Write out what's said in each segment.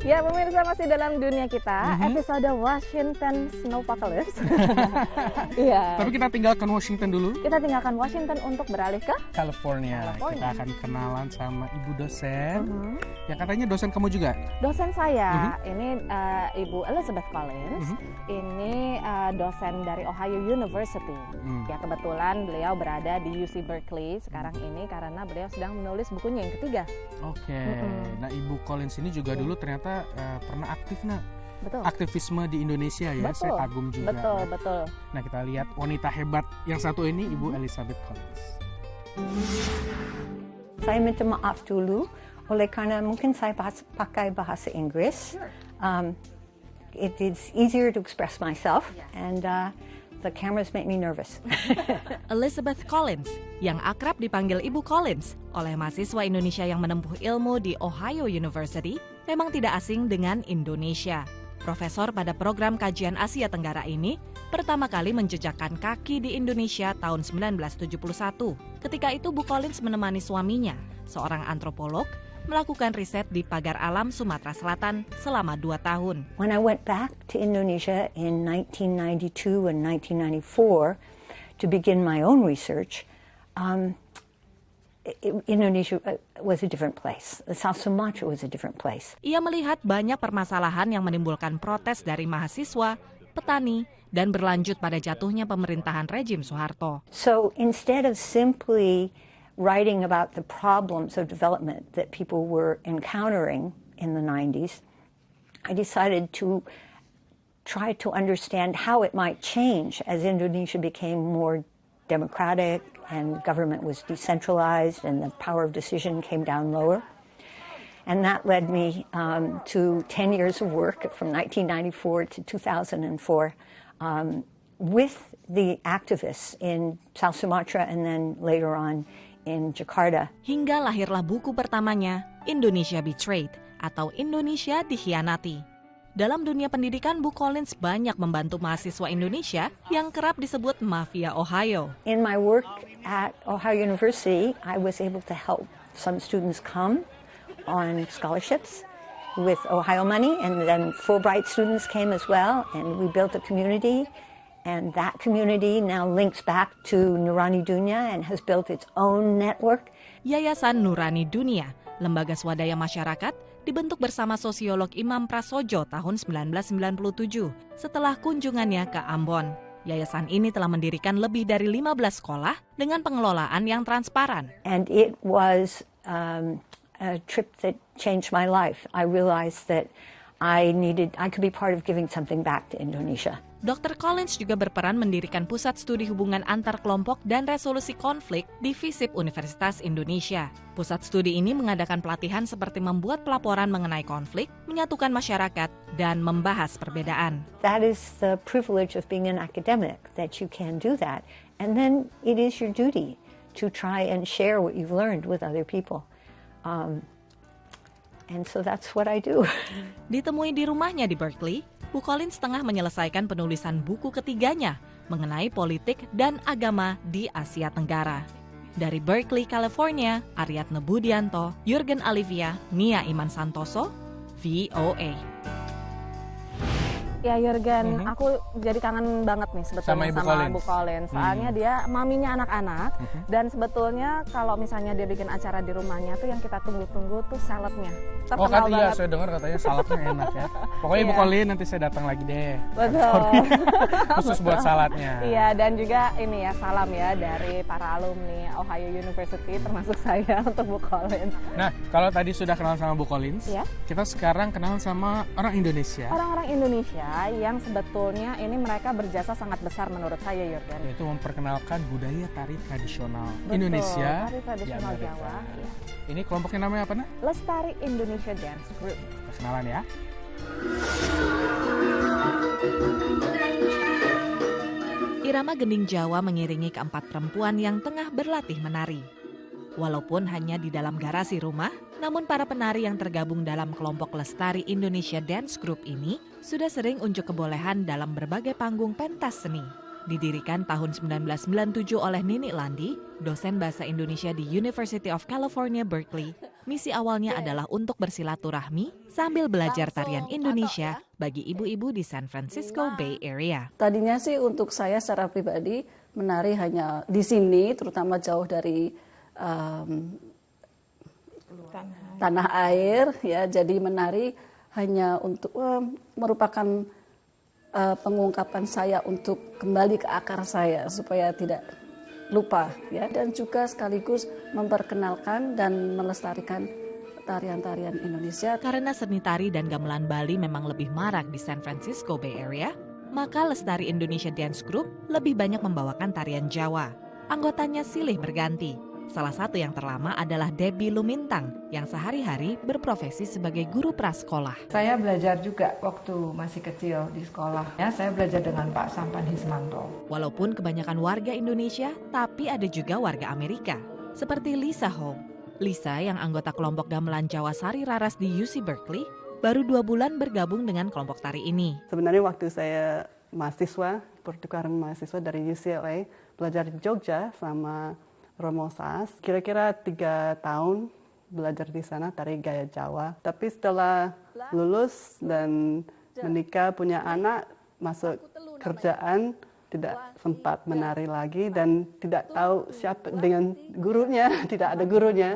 Ya, pemirsa, masih dalam dunia kita, episode Washington Snowpocalypse. Iya. Tapi kita tinggalkan Washington dulu. Kita tinggalkan Washington untuk beralih ke California. Kita akan kenalan sama ibu dosen. Yang katanya dosen kamu juga? Dosen saya, ini Ibu Elizabeth Collins. Ini dosen dari Ohio University. Ya, kebetulan beliau berada di UC Berkeley sekarang ini karena beliau sedang menulis bukunya yang ketiga. Oke. Nah, Ibu Collins ini juga dulu ternyata pernah aktif, Betul. Aktivisme di Indonesia ya. Betul. Saya kagum juga. Betul. Nah, kita lihat wanita hebat yang satu ini, Ibu Elizabeth Collins. Saya minta maaf dulu oleh karena mungkin saya pakai bahasa Inggris. It is easier to express myself, and the cameras make me nervous. Elizabeth Collins, yang akrab dipanggil Ibu Collins oleh mahasiswa Indonesia yang menempuh ilmu di Ohio University, memang tidak asing dengan Indonesia. Profesor pada program kajian Asia Tenggara ini pertama kali menjejakkan kaki di Indonesia tahun 1971. Ketika itu Bu Collins menemani suaminya, seorang antropolog, melakukan riset di Pagar Alam, Sumatera Selatan selama 2 tahun. When I went back to Indonesia in 1992 and 1994 to begin my own research, Indonesia was a different place. South Sumatra was a different place. Ia melihat banyak permasalahan yang menimbulkan protes dari mahasiswa, petani, dan berlanjut pada jatuhnya pemerintahan rejim Soeharto. So instead of simply writing about the problems of development that people were encountering in the 90s, I decided to try to understand how it might change as Indonesia became more democratic and government was decentralized and the power of decision came down lower. And that led me to 10 years of work from 1994 to 2004 with the activists in South Sumatra and then later on in Jakarta. Hingga lahirlah buku pertamanya, Indonesia Betrayed atau Indonesia Dikhianati. Dalam dunia pendidikan, Bu Collins banyak membantu mahasiswa Indonesia yang kerap disebut mafia Ohio. In my work at Ohio University, I was able to help some students come on scholarships with Ohio money, and then Fulbright students came as well, and we built a community. And that community now links back to Nurani Dunia and has built its own network. Yayasan Nurani Dunia, lembaga swadaya masyarakat, dibentuk bersama sosiolog Imam Prasojo tahun 1997 setelah kunjungannya ke Ambon. Yayasan ini telah mendirikan lebih dari 15 sekolah dengan pengelolaan yang transparan. And it was a trip that changed my life. I realized that I could be part of giving something back to Indonesia. Dr. Collins juga berperan mendirikan Pusat Studi Hubungan Antar Kelompok dan Resolusi Konflik di FISIP Universitas Indonesia. Pusat studi ini mengadakan pelatihan seperti membuat pelaporan mengenai konflik, menyatukan masyarakat, dan membahas perbedaan. That is the privilege of being an academic, that you can do that. And then it is your duty to try and share what you've learned with other people. And so that's what I do. Ditemui di rumahnya di Berkeley, Bu Collins tengah menyelesaikan penulisan buku ketiganya mengenai politik dan agama di Asia Tenggara. Dari Berkeley, California, Aryatna Budianto, Jurgen Alivia, Nia Iman Santoso, VOA. Ya Jurgen, aku jadi kangen banget nih sebetulnya sama Ibu Collins. Soalnya dia maminya anak-anak, dan sebetulnya kalau misalnya dia bikin acara di rumahnya tuh yang kita tunggu-tunggu tuh saladnya. Oh kan iya, saya dengar katanya saladnya enak ya. Pokoknya Ibu Collins nanti saya datang lagi deh. Betul. Khusus buat saladnya. Iya, dan juga ini ya salam ya dari para alumni Ohio University termasuk saya untuk Bu Collins. Nah, kalau tadi sudah kenal sama Bu Collins, ya? Kita sekarang kenal sama orang Indonesia. Orang-orang Indonesia yang sebetulnya ini mereka berjasa sangat besar menurut saya, Jurgen. Yaitu memperkenalkan budaya tari tradisional Tari Indonesia. tradisional Jawa. Ya. Ini kelompoknya namanya apa, Nak? Lestari Indonesia Dance Group. Kenalan ya. Irama gending Jawa mengiringi keempat perempuan yang tengah berlatih menari. Walaupun hanya di dalam garasi rumah, namun para penari yang tergabung dalam kelompok Lestari Indonesia Dance Group ini sudah sering unjuk kebolehan dalam berbagai panggung pentas seni. Didirikan tahun 1997 oleh Nini Landi, dosen bahasa Indonesia di University of California, Berkeley. Misi awalnya adalah untuk bersilaturahmi sambil belajar tarian Indonesia bagi ibu-ibu di San Francisco Bay Area. Tadinya sih untuk saya secara pribadi menari hanya di sini, terutama jauh dari tanah air, ya. Jadi menari hanya untuk merupakan pengungkapan saya untuk kembali ke akar saya supaya tidak lupa, ya, dan juga sekaligus memperkenalkan dan melestarikan tarian-tarian Indonesia. Karena seni tari dan gamelan Bali memang lebih marak di San Francisco Bay Area, maka Lestari Indonesia Dance Group lebih banyak membawakan tarian Jawa. Anggotanya silih berganti. Salah satu yang terlama adalah Debbie Lumintang yang sehari-hari berprofesi sebagai guru prasekolah. Saya belajar juga waktu masih kecil di sekolah. Ya, saya belajar dengan Pak Sampan Hismanto. Walaupun kebanyakan warga Indonesia, tapi ada juga warga Amerika. Seperti Lisa Ho. Lisa yang anggota kelompok gamelan Jawa Sari Raras di UC Berkeley, baru 2 bulan bergabung dengan kelompok tari ini. Sebenarnya waktu saya mahasiswa, pertukaran mahasiswa dari UCLA, belajar di Jogja sama Romo Sas, kira-kira 3 tahun belajar di sana tari gaya Jawa. Tapi setelah lulus dan menikah, punya anak, masuk kerjaan, tidak sempat menari lagi dan tidak tahu siapa dengan gurunya, tidak ada gurunya.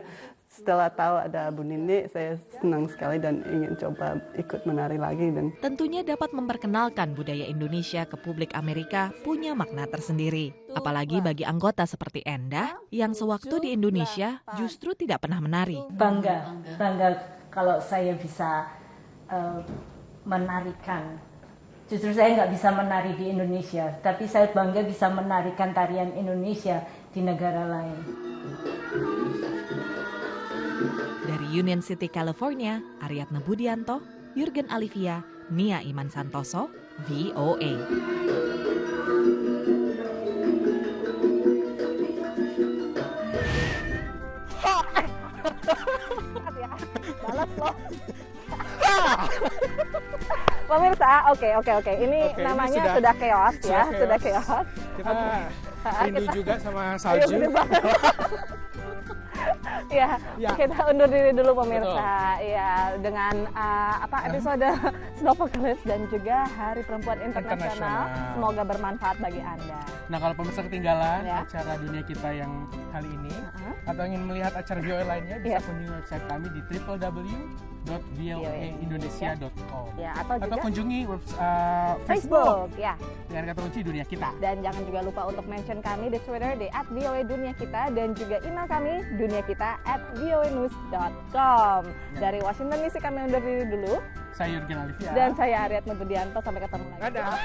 Setelah tahu ada Bu Nini, saya senang sekali dan ingin coba ikut menari lagi. Dan tentunya dapat memperkenalkan budaya Indonesia ke publik Amerika punya makna tersendiri. Apalagi bagi anggota seperti Endah yang sewaktu di Indonesia justru tidak pernah menari. Bangga kalau saya bisa menarikan. Justru saya nggak bisa menari di Indonesia, tapi saya bangga bisa menarikan tarian Indonesia di negara lain. Dari Union City, California, Aryatna Budianto, Jurgen Alivia, Nia Iman Santoso, VOA. Balas loh. Pemirsa, oke. Ini namanya ini sudah chaos ya, sudah chaos. Kita rindu juga sama salju. Ya, kita undur diri dulu pemirsa. Ya, dengan episode Snowpocalypse dan juga Hari Perempuan Internasional. Semoga bermanfaat bagi Anda. Nah, kalau pemirsa ketinggalan acara dunia kita yang kali ini atau ingin melihat acara VOA lainnya, bisa kunjungi website kami di www.voaindonesia.com. Ya, atau kunjungi Facebook ya. Dengan kata kunci Dunia Kita. Dan jangan juga lupa untuk mention kami di Twitter di @voaduniakita dan juga email kami duniakita@voanews.com. Dari Washington DC kami undur diri dulu. Saya Jurgen Alivia. Dan saya Aryatna Budianto. Sampai ketemu lagi. Dadah.